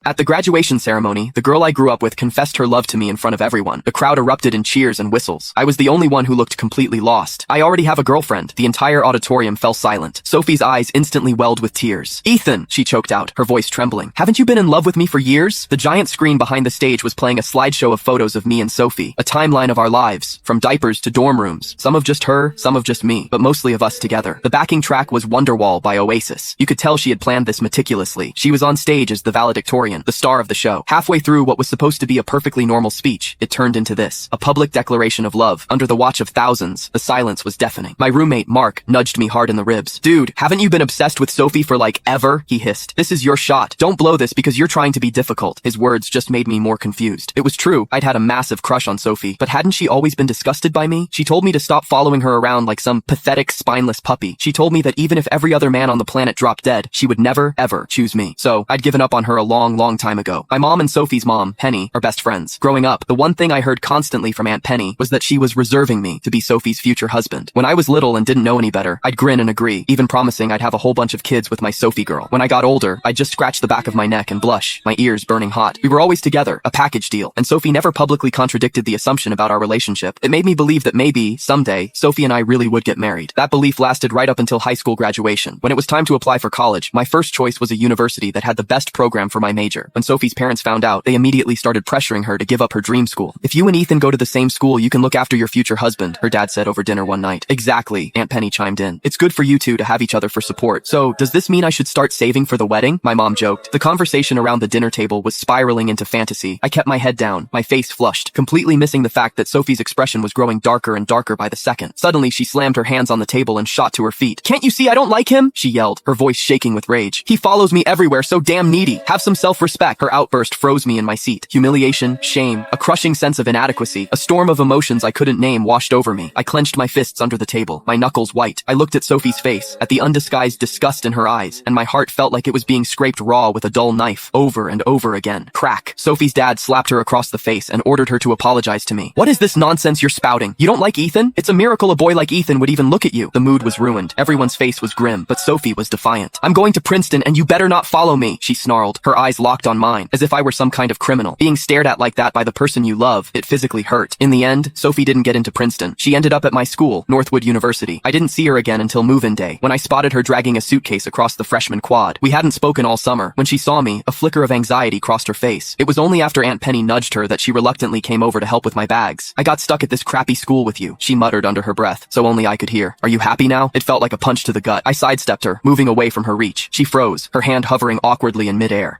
At the graduation ceremony, the girl I grew up with confessed her love to me in front of everyone. The crowd erupted in cheers and whistles. I was the only one who looked completely lost. I already have a girlfriend. The entire auditorium fell silent. Sophie's eyes instantly welled with tears. Ethan, she choked out, her voice trembling. Haven't you been in love with me for years? The giant screen behind the stage was playing a slideshow of photos of me and Sophie. A timeline of our lives, from diapers to dorm rooms. Some of just her, some of just me, but mostly of us together. The backing track was Wonderwall by Oasis. You could tell she had planned this meticulously. She was on stage as the valedictorian, the star of the show. Halfway through what was supposed to be a perfectly normal speech, it turned into this. A public declaration of love. Under the watch of thousands, the silence was deafening. My roommate, Mark, nudged me hard in the ribs. Dude, haven't you been obsessed with Sophie for like ever? He hissed. This is your shot. Don't blow this because you're trying to be difficult. His words just made me more confused. It was true. I'd had a massive crush on Sophie, but hadn't she always been disgusted by me? She told me to stop following her around like some pathetic, spineless puppy. She told me that even if every other man on the planet dropped dead, she would never, ever choose me. So, I'd given up on her a long, long time ago. My mom and Sophie's mom, Penny, are best friends. Growing up, the one thing I heard constantly from Aunt Penny was that she was reserving me to be Sophie's future husband. When I was little and didn't know any better, I'd grin and agree, even promising I'd have a whole bunch of kids with my Sophie girl. When I got older, I'd just scratch the back of my neck and blush, my ears burning hot. We were always together, a package deal, and Sophie never publicly contradicted the assumption about our relationship. It made me believe that maybe, someday, Sophie and I really would get married. That belief lasted right up until high school graduation. When it was time to apply for college, my first choice was a university that had the best program for my major. When Sophie's parents found out, they immediately started pressuring her to give up her dream school. If you and Ethan go to the same school, you can look after your future husband, her dad said over dinner one night. Exactly, Aunt Penny chimed in. It's good for you two to have each other for support. So, does this mean I should start saving for the wedding? My mom joked. The conversation around the dinner table was spiraling into fantasy. I kept my head down, my face flushed, completely missing the fact that Sophie's expression was growing darker and darker by the second. Suddenly, she slammed her hands on the table and shot to her feet. Can't you see I don't like him? She yelled, her voice shaking with rage. He follows me everywhere, so damn needy. Have some self-respect. Her outburst froze me in my seat. Humiliation, shame, a crushing sense of inadequacy, a storm of emotions I couldn't name washed over me. I clenched my fists under the table, my knuckles white. I looked at Sophie's face, at the undisguised disgust in her eyes, and my heart felt like it was being scraped raw with a dull knife, over and over again. Crack. Sophie's dad slapped her across the face and ordered her to apologize to me. What is this nonsense you're spouting? You don't like Ethan? It's a miracle a boy like Ethan would even look at you. The mood was ruined. Everyone's face was grim, but Sophie was defiant. I'm going to Princeton and you better not follow me, she snarled, her eyes locked on mine, as if I were some kind of criminal. Being stared at like that by the person you love, it physically hurt. In the end, Sophie didn't get into Princeton. She ended up at my school, Northwood University. I didn't see her again until move-in day, when I spotted her dragging a suitcase across the freshman quad. We hadn't spoken all summer. When she saw me, a flicker of anxiety crossed her face. It was only after Aunt Penny nudged her that she reluctantly came over to help with my bags. I got stuck at this crappy school with you, she muttered under her breath, so only I could hear. Are you happy now? It felt like a punch to the gut. I sidestepped her, moving away from her reach. She froze, her hand hovering awkwardly in midair.